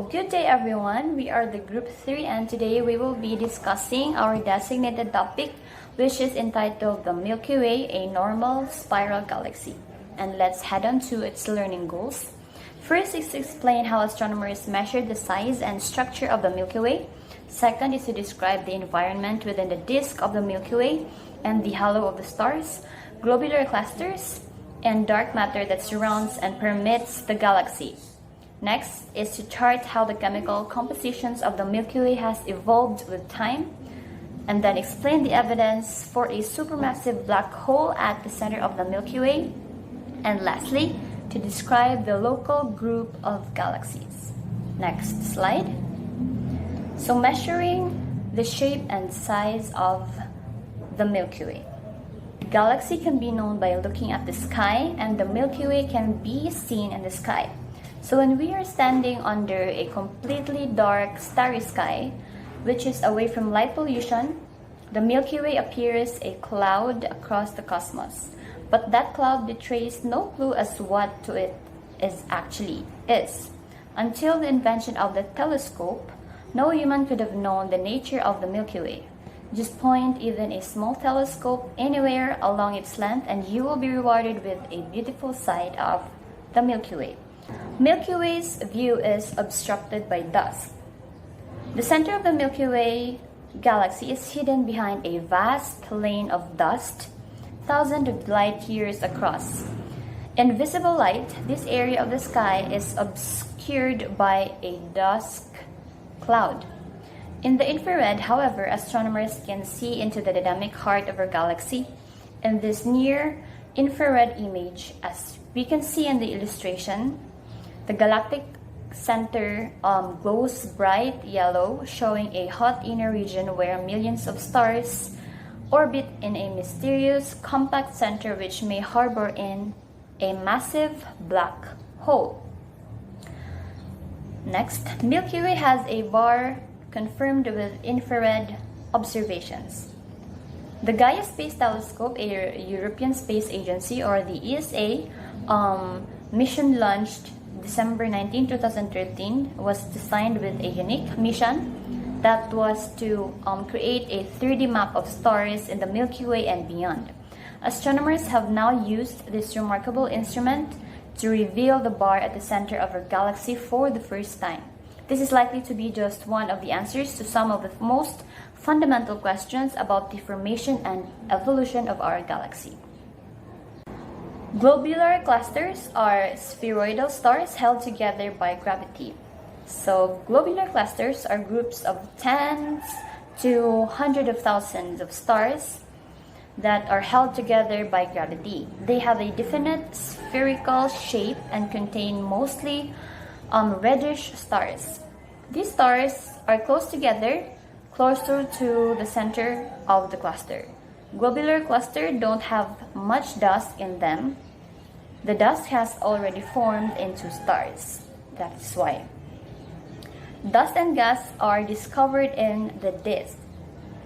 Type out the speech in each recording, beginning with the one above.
good day everyone. We are the group 3 and today we will be discussing our designated topic, which is entitled the Milky Way, a normal spiral galaxy. And let's head on to its learning goals. First is to explain how astronomers measure the size and structure of the Milky Way. Second is to describe the environment within the disk of the Milky Way and the halo of the stars, globular clusters, and dark matter that surrounds and permeates the galaxy. Next is to chart how the chemical compositions of the Milky Way has evolved with time, and then explain the evidence for a supermassive black hole at the center of the Milky Way, and lastly, to describe the local group of galaxies. Next slide. So measuring the shape and size of the Milky Way. The galaxy can be known by looking at the sky, and the Milky Way can be seen in the sky. So when we are standing under a completely dark starry sky, which is away from light pollution, the Milky Way appears a cloud across the cosmos. But that cloud betrays no clue as what it actually is. Until the invention of the telescope, no human could have known the nature of the Milky Way. Just point even a small telescope anywhere along its length and you will be rewarded with a beautiful sight of the Milky Way. Milky Way's view is obstructed by dust. The center of the Milky Way galaxy is hidden behind a vast plain of dust, thousands of light years across. In visible light, this area of the sky is obscured by a dusk cloud. In the infrared, however, astronomers can see into the dynamic heart of our galaxy. In this near-infrared image, as we can see in the illustration, the galactic center glows bright yellow, showing a hot inner region where millions of stars orbit in a mysterious, compact center which may harbor in a massive black hole. Next, Milky Way has a bar confirmed with infrared observations. The Gaia Space Telescope, a European Space Agency or the ESA mission launched December 19, 2013, was designed with a unique mission that was to create a 3D map of stars in the Milky Way and beyond. Astronomers have now used this remarkable instrument to reveal the bar at the center of our galaxy for the first time. This is likely to be just one of the answers to some of the most fundamental questions about the formation and evolution of our galaxy. Globular clusters are spheroidal stars held together by gravity. So globular clusters are groups of tens to hundreds of thousands of stars that are held together by gravity. They have a definite spherical shape and contain mostly reddish stars. These stars are close together, closer to the center of the cluster. Globular clusters don't have much dust in them. The dust has already formed into stars. That's why. Dust and gas are discovered in the disk.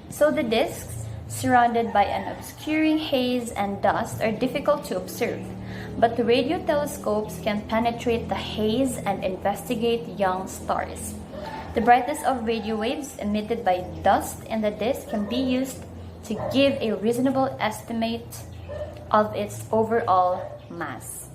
So the disks, surrounded by an obscuring haze and dust, are difficult to observe. But the radio telescopes can penetrate the haze and investigate young stars. The brightness of radio waves emitted by dust in the disk can be used to give a reasonable estimate of its overall mass.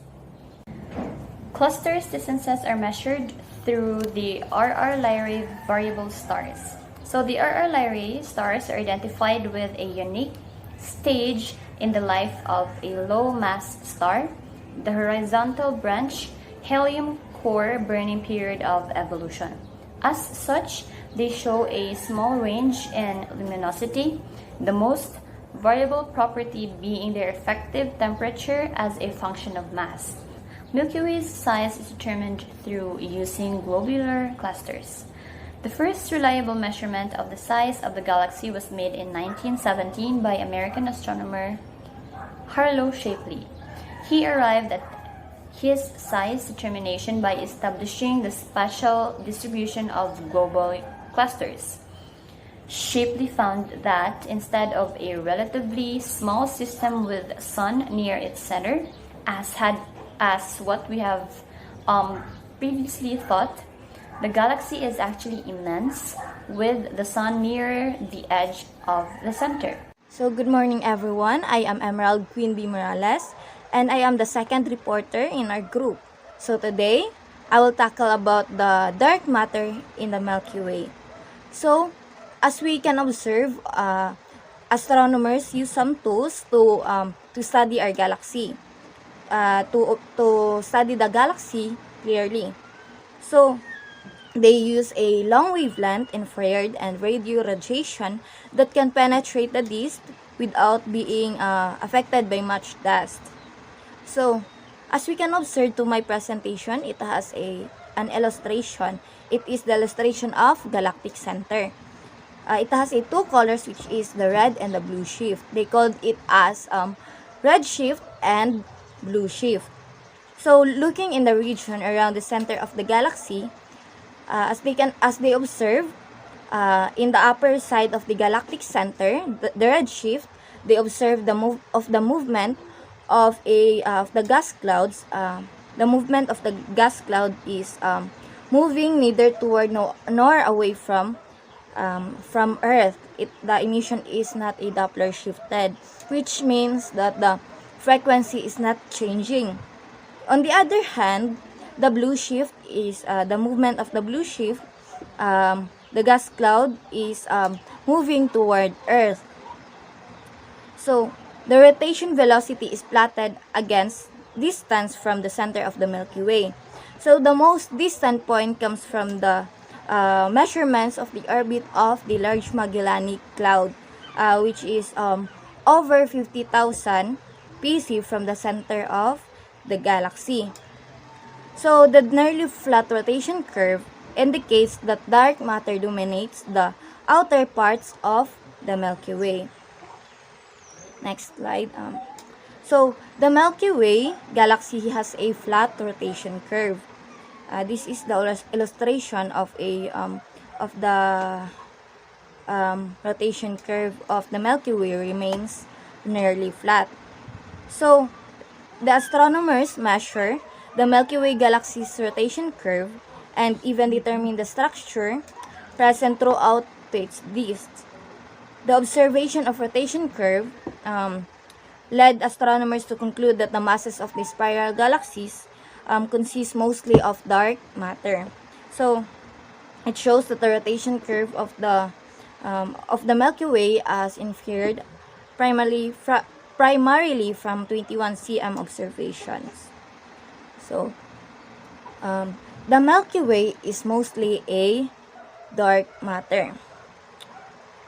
Clusters distances are measured through the RR Lyrae variable stars. So the RR Lyrae stars are identified with a unique stage in the life of a low-mass star, the horizontal branch helium core burning period of evolution. As such, they show a small range in luminosity, the most variable property being their effective temperature as a function of mass. Milky Way's size is determined through using globular clusters. The first reliable measurement of the size of the galaxy was made in 1917 by American astronomer Harlow Shapley. He arrived at his size determination by establishing the spatial distribution of global clusters. Shapley found that instead of a relatively small system with the sun near its center, as what we have previously thought, The galaxy is actually immense, with the sun near the edge of the center. So good morning everyone, I am Emerald Queen B. Morales and I am the second reporter in our group. So today, I will tackle about the dark matter in the Milky Way. So, as we can observe, astronomers use some tools to study our galaxy, to study the galaxy clearly. So, they use a long wavelength, infrared, and radio radiation that can penetrate the disk without being affected by much dust. So, as we can observe to my presentation, it has an illustration. It is the illustration of galactic center. It has two colors, which is the red and the blue shift. They called it as red shift and blue shift. So, looking in the region around the center of the galaxy, as they observe, in the upper side of the galactic center, the red shift, they observe the movement of the gas clouds. The movement of the gas cloud is moving neither toward nor away from Earth. The emission is not a Doppler shifted, which means that the frequency is not changing. On the other hand, the blue shift is the movement of the blue shift. The gas cloud is moving toward Earth. So, the rotation velocity is plotted against distance from the center of the Milky Way. So, the most distant point comes from the measurements of the orbit of the Large Magellanic Cloud, which is over 50,000 pc from the center of the galaxy. So, the nearly flat rotation curve indicates that dark matter dominates the outer parts of the Milky Way. Next slide. So, the Milky Way galaxy has a flat rotation curve. This is the illustration of the rotation curve of the Milky Way remains nearly flat. So, the astronomers measure the Milky Way galaxy's rotation curve and even determine the structure present throughout its disk. The observation of rotation curve led astronomers to conclude that the masses of the spiral galaxies consist mostly of dark matter. So, it shows that the rotation curve of the Milky Way as inferred primarily from 21 cm observations. So, the Milky Way is mostly a dark matter.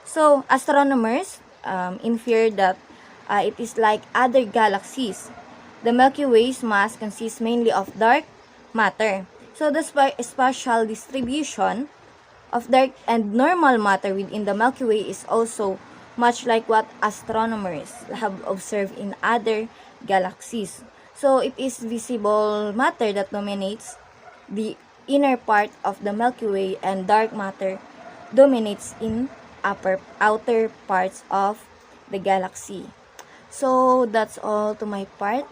So, astronomers infer that it is like other galaxies. The Milky Way's mass consists mainly of dark matter. So, the spatial distribution of dark and normal matter within the Milky Way is also much like what astronomers have observed in other galaxies. So, it is visible matter that dominates the inner part of the Milky Way and dark matter dominates in outer parts of the galaxy. So, that's all to my part.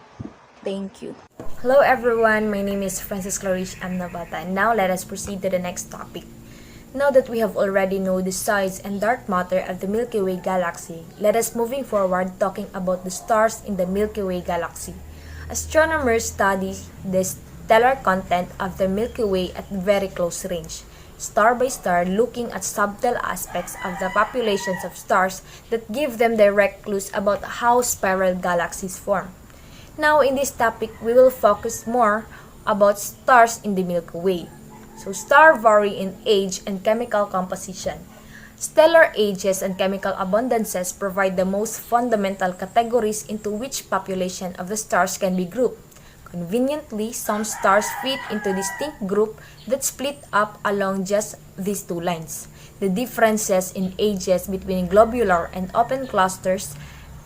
Thank you. Hello everyone, my name is Francis Clarice Amnabata, and now let us proceed to the next topic. Now that we have already know the size and dark matter of the Milky Way galaxy, let us moving forward talking about the stars in the Milky Way galaxy. Astronomers study the stellar content of the Milky Way at very close range, star by star, looking at subtle aspects of the populations of stars that give them direct clues about how spiral galaxies form. Now, in this topic, we will focus more about stars in the Milky Way. So, stars vary in age and chemical composition. Stellar ages and chemical abundances provide the most fundamental categories into which population of the stars can be grouped. Conveniently, some stars fit into distinct group that split up along just these two lines. The differences in ages between globular and open clusters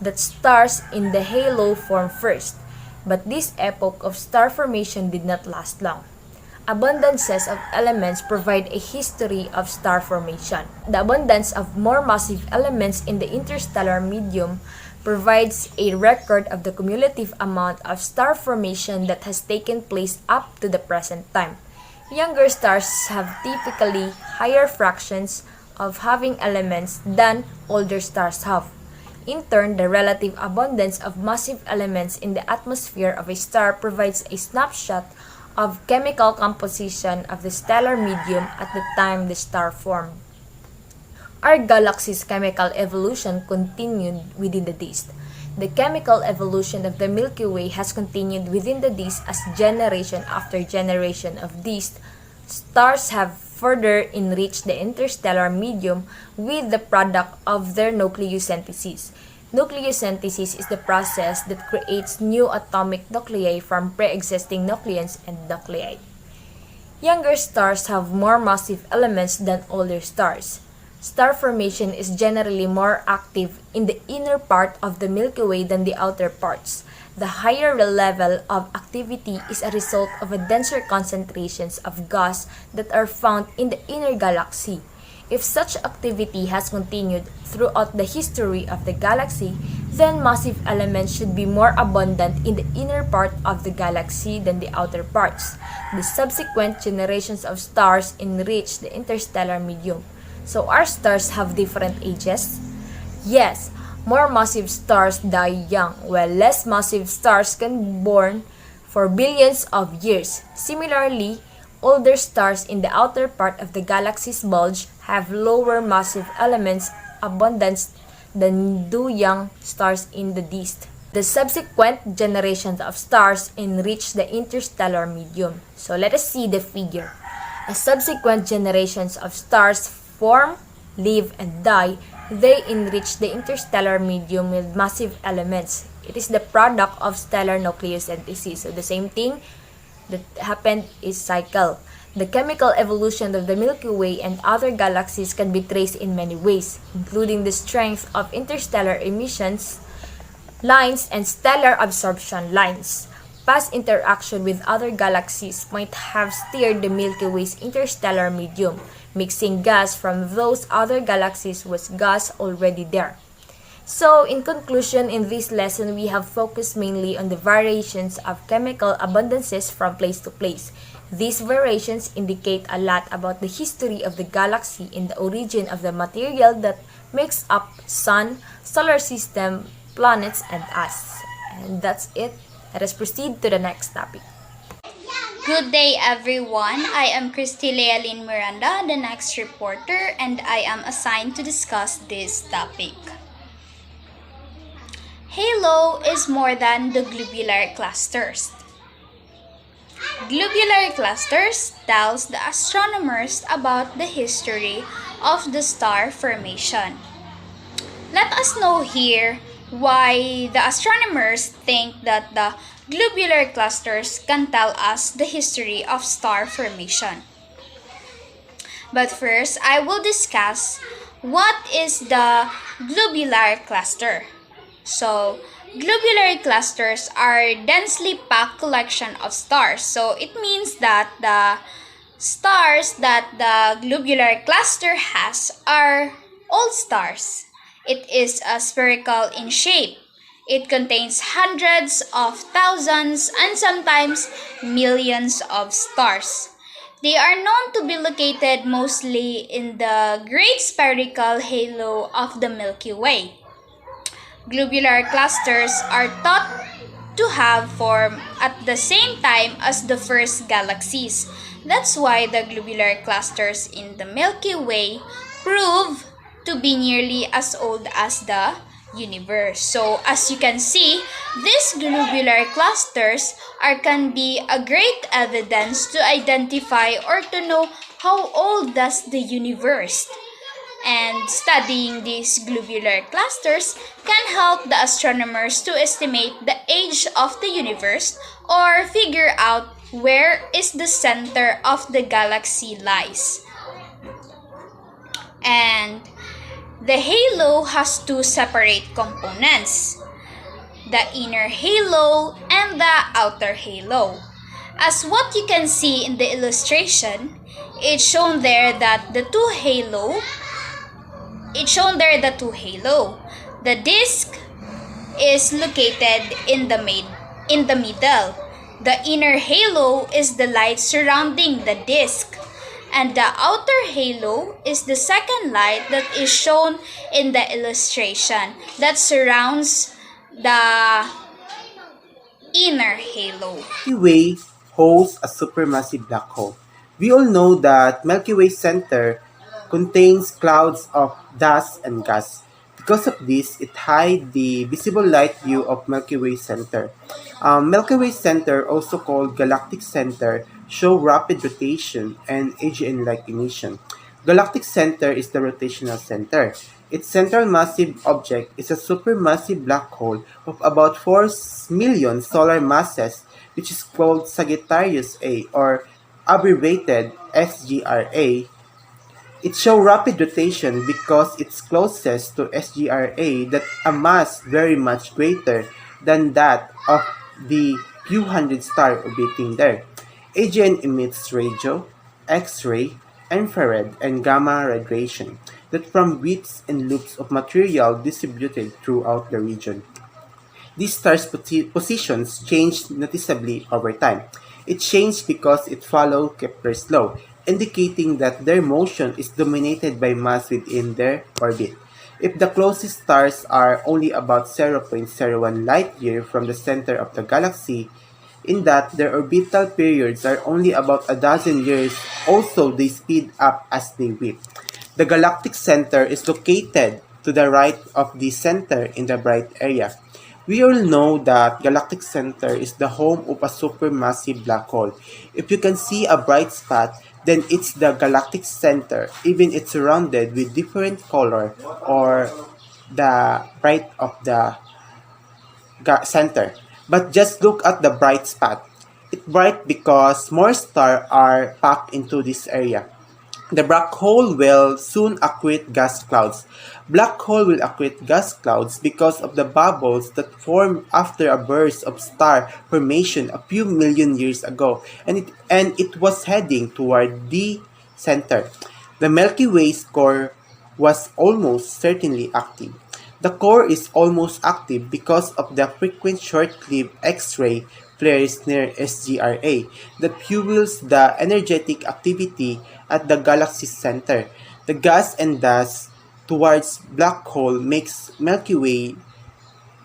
that stars in the halo form first, but this epoch of star formation did not last long. Abundances of elements provide a history of star formation. The abundance of more massive elements in the interstellar medium provides a record of the cumulative amount of star formation that has taken place up to the present time. Younger stars have typically higher fractions of having elements than older stars have. In turn, the relative abundance of massive elements in the atmosphere of a star provides a snapshot of chemical composition of the stellar medium at the time the star formed. Our galaxy's chemical evolution continued within the disk. The chemical evolution of the Milky Way has continued within the disk as generation after generation of disks. Stars have further enriched the interstellar medium with the product of their nucleosynthesis. Nucleosynthesis is the process that creates new atomic nuclei from pre-existing nucleons and nuclei. Younger stars have more massive elements than older stars. Star formation is generally more active in the inner part of the Milky Way than the outer parts. The higher level of activity is a result of a denser concentrations of gas that are found in the inner galaxy. If such activity has continued throughout the history of the galaxy, then massive elements should be more abundant in the inner part of the galaxy than the outer parts. The subsequent generations of stars enrich the interstellar medium. So our stars have different ages? Yes, more massive stars die young, while less massive stars can be born for billions of years. Similarly, older stars in the outer part of the galaxy's bulge have lower massive elements abundance than do young stars in the disk. The subsequent generations of stars enrich the interstellar medium. So let us see the figure. As subsequent generations of stars form, live, and die, they enrich the interstellar medium with massive elements. It is the product of stellar nucleosynthesis. So the same thing that happened is cycle. The chemical evolution of the Milky Way and other galaxies can be traced in many ways, including the strength of interstellar emissions lines and stellar absorption lines. Past interaction with other galaxies might have steered the Milky Way's interstellar medium. Mixing gas from those other galaxies was gas already there. So, in conclusion, in this lesson, we have focused mainly on the variations of chemical abundances from place to place. These variations indicate a lot about the history of the galaxy and the origin of the material that makes up Sun, solar system, planets, and us. And that's it. Let us proceed to the next topic. Good day, everyone. I am Christy Lealyn Miranda, the next reporter, and I am assigned to discuss this topic. Halo is more than the globular clusters. Globular clusters tells the astronomers about the history of the star formation. Let us know here why the astronomers think that the globular clusters can tell us the history of star formation. But first, I will discuss what is the globular cluster. So, globular clusters are densely packed collection of stars. So, it means that the stars that the globular cluster has are all stars. It is spherical in shape. It contains hundreds of thousands and sometimes millions of stars. They are known to be located mostly in the great spherical halo of the Milky Way. Globular clusters are thought to have formed at the same time as the first galaxies. That's why the globular clusters in the Milky Way prove to be nearly as old as the universe. So, as you can see, these globular clusters can be a great evidence to identify or to know how old does the universe. And studying these globular clusters can help the astronomers to estimate the age of the universe or figure out where is the center of the galaxy lies. And the halo has two separate components, the inner halo and the outer halo. As what you can see in the illustration, it's shown there that the two halo. The disk is located in the middle. The inner halo is the light surrounding the disk, and the outer halo is the second light that is shown in the illustration that surrounds the inner halo. Milky Way holds a supermassive black hole. We all know that Milky Way center contains clouds of dust and gas. Because of this, it hides the visible light view of Milky Way center. Milky Way center, also called galactic center, show rapid rotation and AGN-like emission. Galactic center is the rotational center. Its central massive object is a supermassive black hole of about 4 million solar masses, which is called Sagittarius A, or abbreviated SG3. It shows rapid rotation because it's closest to SG3 that a mass very much greater than that of the few hundred stars orbiting there. AGN emits radio, X-ray, infrared, and gamma radiation that form widths and loops of material distributed throughout the region. These stars' positions changed noticeably over time. It changed because it followed Kepler's law, indicating that their motion is dominated by mass within their orbit. If the closest stars are only about 0.01 light-year from the center of the galaxy, in that their orbital periods are only about a dozen years, also they speed up as they whip. The galactic center is located to the right of the center in the bright area. We all know that galactic center is the home of a supermassive black hole. If you can see a bright spot, then it's the galactic center, even it's surrounded with different color or the bright of the center. But just look at the bright spot. It's bright because more stars are packed into this area. The black hole will soon accrete gas clouds. Black hole will accrete gas clouds because of the bubbles that form after a burst of star formation a few million years ago, and it was heading toward the center. The Milky Way's core was almost certainly active. The core is almost active because of the frequent short-lived X-ray flares near SG3 that fuels the energetic activity at the galaxy's center. The gas and dust towards black hole makes Milky Way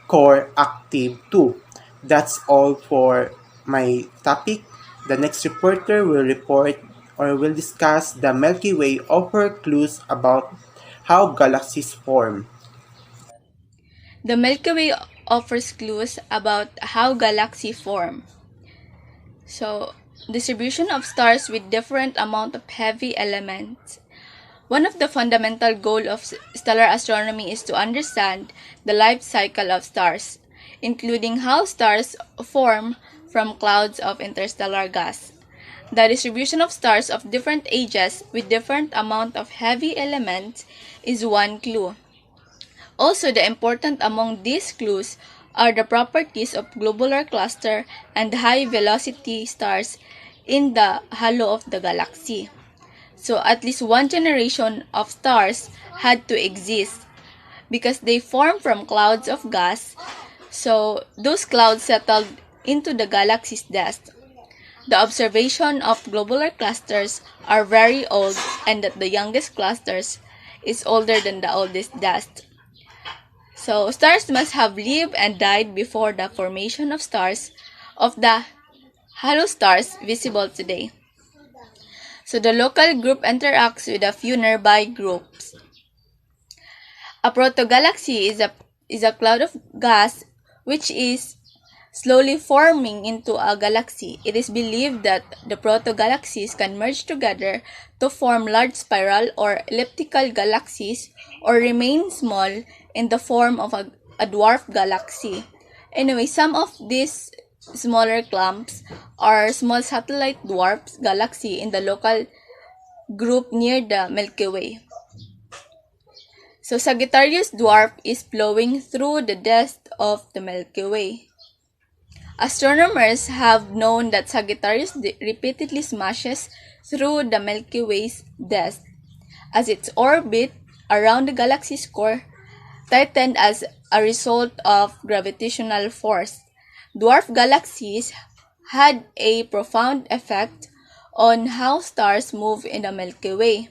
core active too. That's all for my topic. The next reporter will report or will discuss the Milky Way offer clues about how galaxies form. The Milky Way offers clues about how galaxies form. So, distribution of stars with different amount of heavy elements. One of the fundamental goals of stellar astronomy is to understand the life cycle of stars, including how stars form from clouds of interstellar gas. The distribution of stars of different ages with different amount of heavy elements is one clue. Also, the important among these clues are the properties of globular cluster and high-velocity stars in the halo of the galaxy. So, at least one generation of stars had to exist because they form from clouds of gas. So, those clouds settled into the galaxy's dust. The observation of globular clusters are very old, and that the youngest clusters is older than the oldest dust. So, stars must have lived and died before the formation of stars of the halo stars visible today. So, the local group interacts with a few nearby groups. A protogalaxy is a cloud of gas which is slowly forming into a galaxy. It is believed that the protogalaxies can merge together to form large spiral or elliptical galaxies or remain small in the form of a dwarf galaxy. Anyway, some of these smaller clumps are small satellite dwarf galaxy in the local group near the Milky Way. So Sagittarius dwarf is flowing through the dust of the Milky Way. Astronomers have known that Sagittarius repeatedly smashes through the Milky Way's dust as its orbit around the galaxy's core tightened as a result of gravitational force. Dwarf galaxies had a profound effect on how stars move in the Milky Way.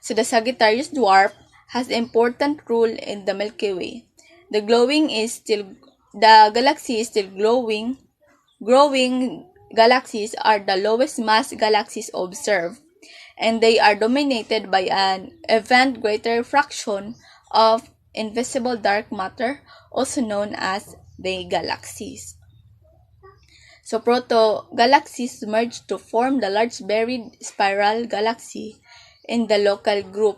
So the Sagittarius dwarf has an important role in the Milky Way. The galaxy is still glowing. Growing galaxies are the lowest mass galaxies observed, and they are dominated by an even greater fraction of invisible dark matter, also known as the galaxies. So proto-galaxies merge to form the large buried spiral galaxy in the local group.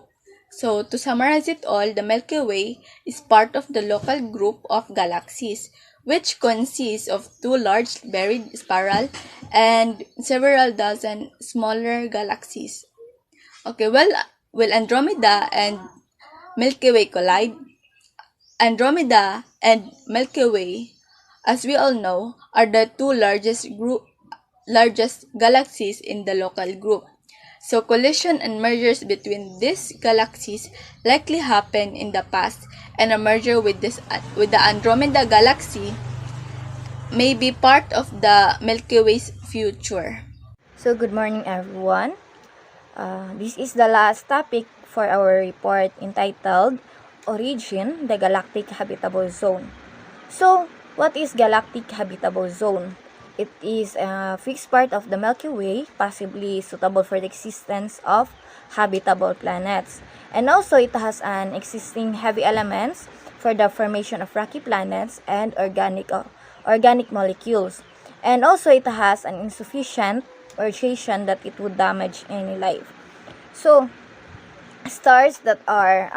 So to summarize it all, the Milky Way is part of the local group of galaxies, which consists of two large buried spiral and several dozen smaller galaxies. Okay, will Andromeda and Milky Way collide? Andromeda and Milky Way, as we all know, are the two largest galaxies in the local group. So collision and mergers between these galaxies likely happened in the past, and a merger with the Andromeda galaxy may be part of the Milky Way's future. So, good morning everyone. This is the last topic for our report entitled Origin, the Galactic Habitable Zone. So, what is Galactic Habitable Zone? It is a fixed part of the Milky Way, possibly suitable for the existence of habitable planets. And also, it has an existing heavy elements for the formation of rocky planets and organic molecules. And also, it has an insufficient radiation that it would damage any life. So, stars that are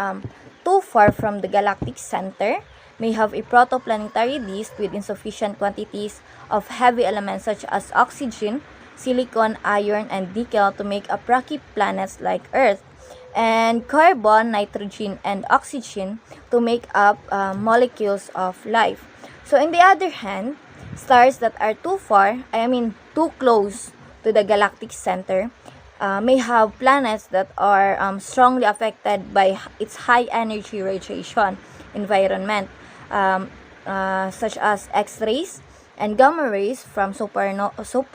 too far from the galactic center may have a protoplanetary disk with insufficient quantities of heavy elements such as oxygen, silicon, iron, and nickel to make up rocky planets like Earth, and carbon, nitrogen, and oxygen to make up molecules of life. So, on the other hand, stars that are too close to the galactic center may have planets that are strongly affected by its high energy radiation environment, such as X-rays and gamma rays from supermassive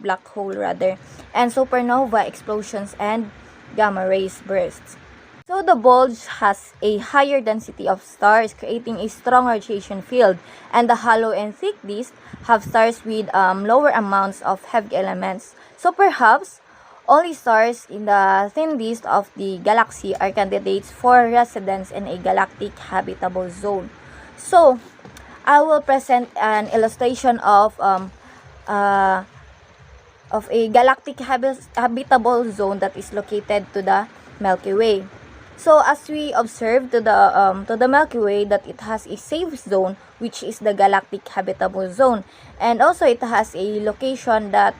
black hole and supernova explosions and gamma rays bursts. So the bulge has a higher density of stars, creating a strong radiation field, and the hollow and thick disks have stars with lower amounts of heavy elements. So perhaps only stars in the thin disk of the galaxy are candidates for residence in a galactic habitable zone. So I will present an illustration of a galactic habitable zone that is located to the Milky Way. So as we observe to the Milky Way, that it has a safe zone, which is the galactic habitable zone, and also it has a location that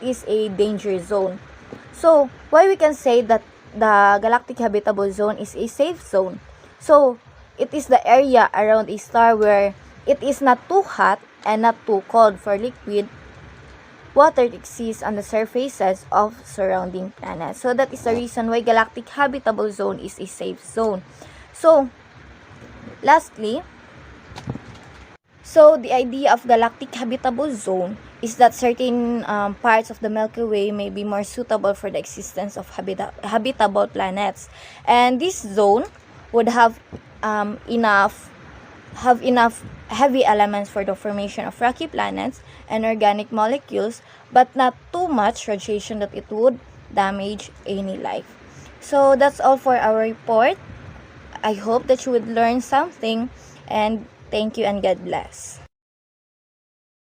is a danger zone. So why we can say that the galactic habitable zone is a safe zone? So it is the area around a star where it is not too hot and not too cold for liquid water exists on the surfaces of surrounding planets. So that is the reason why galactic habitable zone is a safe zone. So lastly, the idea of galactic habitable zone is that certain parts of the Milky Way may be more suitable for the existence of habitable planets, and this zone would have enough heavy elements for the formation of rocky planets and organic molecules, but not too much radiation that it would damage any life. So that's all for our report. I hope that you would learn something, and thank you and God bless.